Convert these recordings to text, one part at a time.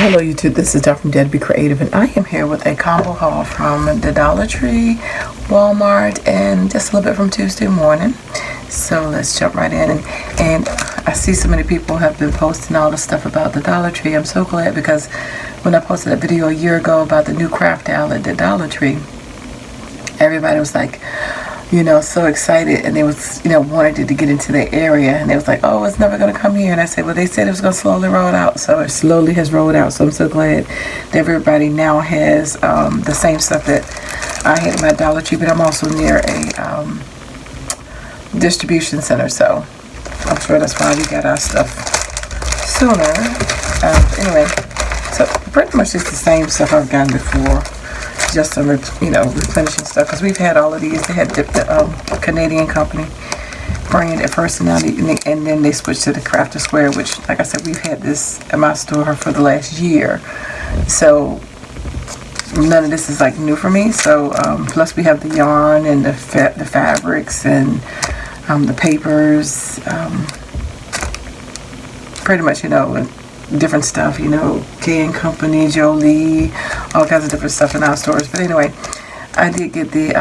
Hello YouTube, this is Dar from DaretoBeCreative, and I am here with a combo haul from the Dollar Tree, Walmart, and just a little bit from Tuesday morning. So let's jump right in. And I see so many people have been posting all the stuff about the Dollar Tree. I'm so glad, because when I posted that video a year ago about the new craft owl at the Dollar Tree, everybody was like, so excited, and they was, wanted to get into the area, and they was like, oh, it's never going to come here. And I said, well, they said it was going to slowly roll out, so it slowly has rolled out. So I'm so glad that everybody now has the same stuff that I had at my Dollar Tree, but I'm also near a distribution center, so I'm sure that's why we got our stuff sooner. Anyway, so pretty much it's the same stuff I've gotten before. Just some, replenishing stuff, because we've had all of these. They had the Canadian company brand at first, and then they switched to the Crafter Square, which, like I said, we've had this at my store for the last year. So none of this is like new for me. So plus we have the yarn and the fabrics and the papers, pretty much, different stuff, K & Company, Jolie, all kinds of different stuff in our stores. But anyway, I did get the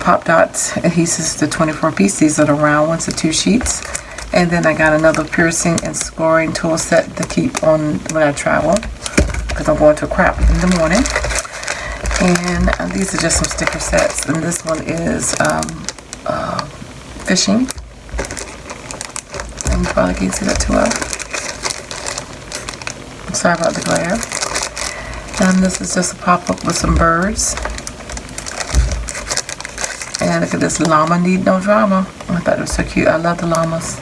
Pop Dots adhesives, the 24-piece. These are the round ones, the 2 sheets. And then I got another piercing and scoring tool set to keep on when I travel, because I'm going to a craft in the morning. And these are just some sticker sets. And this one is fishing. And you probably can't see that too well. Sorry about the glare. And this is just a pop-up with some birds. And look at this llama, need no drama. I thought it was so cute. I love the llamas.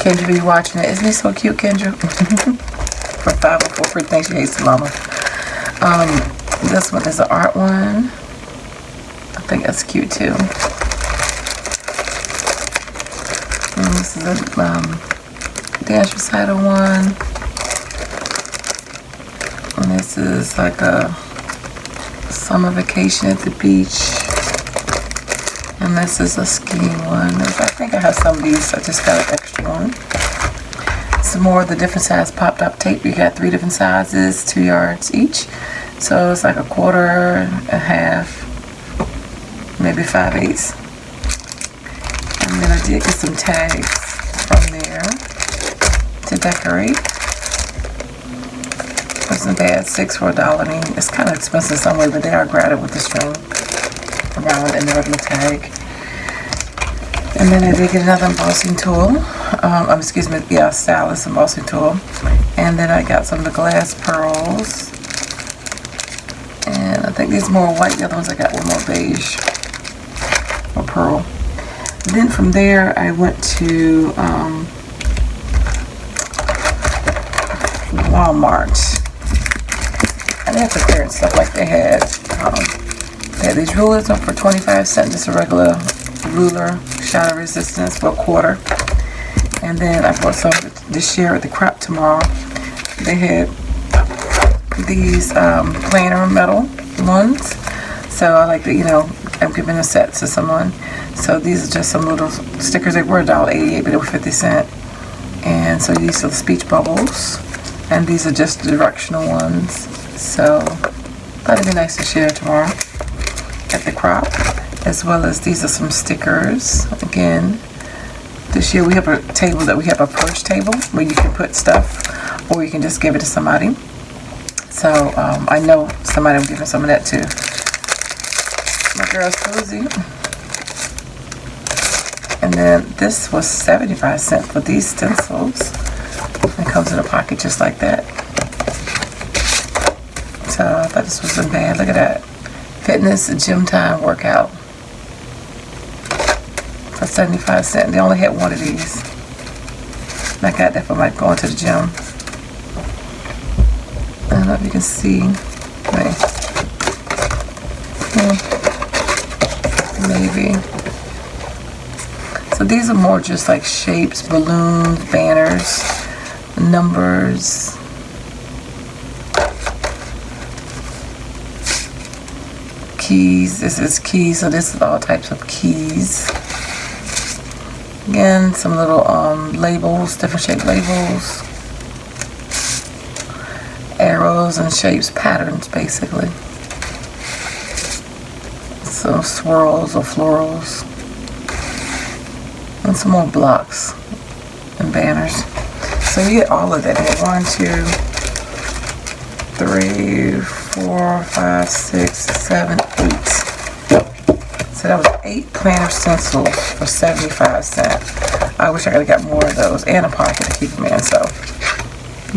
Kendra be watching it. Isn't he so cute, Kendra? For 504 free things, she hates the llama. This one is an art one. I think that's cute too. And this is a dance recital one. And this is like a summer vacation at the beach. And this is a skiing one. I think I have some of these. I just got an extra one. Some more of the different size popped up tape. You got 3 different sizes, 2 yards each. So it's like a 1/4, a half, maybe 5/8. And then I did get some tags from there to decorate. Wasn't bad. 6 for $1. I mean, it's kind of expensive somewhere, but they are graded with the string around and the regular tag. And then I did get another embossing tool. Stylus embossing tool. And then I got some of the glass pearls. And I think these are more white. The other ones I got one more beige or pearl. Then from there I went to Walmart. They had the clearance stuff, like they had these rulers up for 25 cents, just a regular ruler, shatter resistance for a 1/4. And then I bought some to share at the crop tomorrow. They had these planer metal ones, so I like to, I'm giving a set to someone. So these are just some little stickers. They were $1.88, but they were 50 cents. And so these are the speech bubbles, and these are just directional ones. So that'd be nice to share tomorrow at the crop, as well as these are some stickers. Again, this year we have a table that we have a perch table where you can put stuff, or you can just give it to somebody. So I know somebody will give me some of that too. My girl Susie. And then this was 75 cents for these stencils. It comes in a pocket just like that. So I thought this wasn't bad. Look at that. Fitness gym time workout for 75 cents. They only had one of these. And I got that for like going to the gym. I don't know if you can see. Maybe. So these are more just like shapes, balloons, banners, numbers. Keys. This is keys, so this is all types of keys. Again, some little labels, different shaped labels. colors and shapes, patterns basically. So swirls or florals. And some more blocks and banners. So you get all of that here. 1, 2, 3, 4, 5, 6, 7, 8. So that was 8 planner stencils for 75 cents. I wish I could have got more of those and a pocket to keep them in. So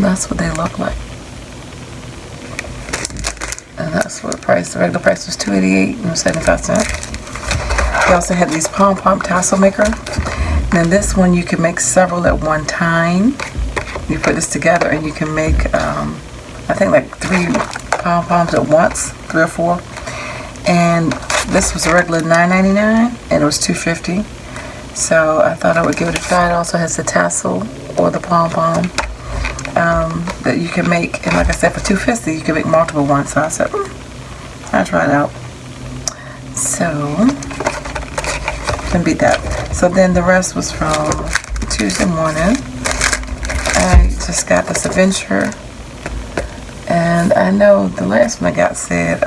that's what they look like. And that's what the price. The regular price was $2.88 and 75 cents. They also had these pom-pom tassel maker. And this one you can make several at one time. You put this together and you can make I think like 3 pom-poms at once, 3 or 4. And this was a regular $9.99 and it was $2.50. So I thought I would give it a try. It also has the tassel or the pom-pom that you can make. And like I said, for $2.50 you can make multiple ones. So I said, I'll try it out. So, can beat that. So then the rest was from Tuesday morning. I just got this adventure. And I know the last one I got said,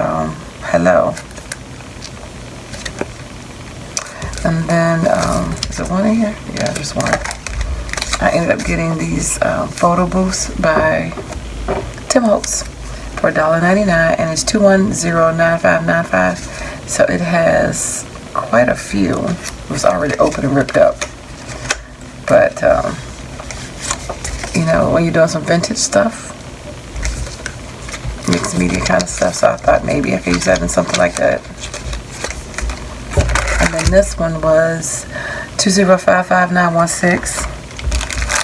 hello. And then, is there one in here? Yeah, there's one. I ended up getting these photo booths by Tim Holtz for $1.99, and it's 2109595. So it has quite a few. It was already open and ripped up. But, you know, when you're doing some vintage stuff, mixed media kind of stuff, so I thought maybe I could use that in something like that. And then this one was 2055916.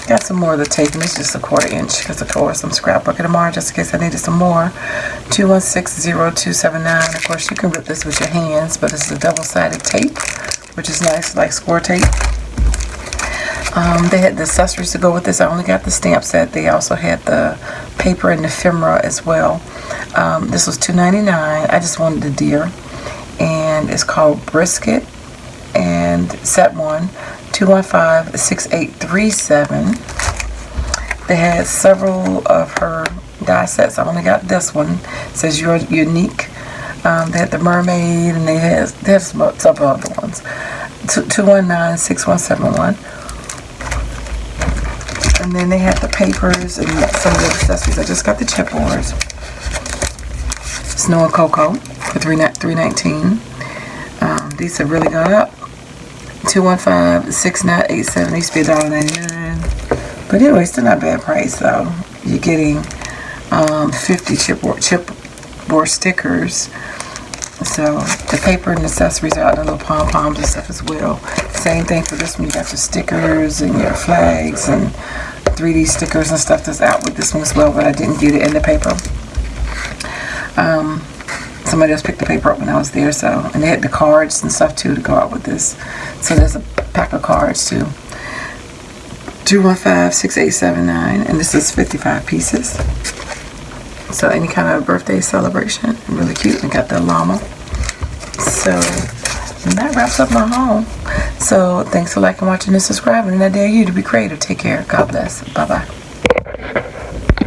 Got some more of the tape, and it's just a 1/4 inch because of course I'm scrapbooking tomorrow just in case I needed some more. 2160279. Of course you can rip this with your hands, but this is a double-sided tape, which is nice, like score tape. They had the accessories to go with this. I only got the stamp set. They also had the paper and ephemera as well. This was $2.99. I just wanted the deer, and it's called Brisket, and set 1 2156837. They had several of her die sets. I only got this one. It says You're Unique. They had the mermaid, and they had several other ones. 2196171. And then they had the papers and some of the accessories. I just got the chipboards. Snow and Cocoa for $3.19. These have really gone up. 2156987. These used to be $1.99. But anyway, still not a bad price though. You're getting 50 chipboard stickers. So the paper and accessories are out, the little pom-poms and stuff as well. Same thing for this one. You got your stickers and your flags and 3D stickers and stuff that's out with this one as well, but I didn't get it in the paper. Somebody else picked the paper up when I was there, so, and they had the cards and stuff too to go out with this. So there's a pack of cards too. 2156879, and this is 55 pieces. So any kind of birthday celebration, really cute. And got the llama. So that wraps up my haul. So thanks for liking, watching, and subscribing. And I dare you to be creative. Take care. God bless. Bye bye.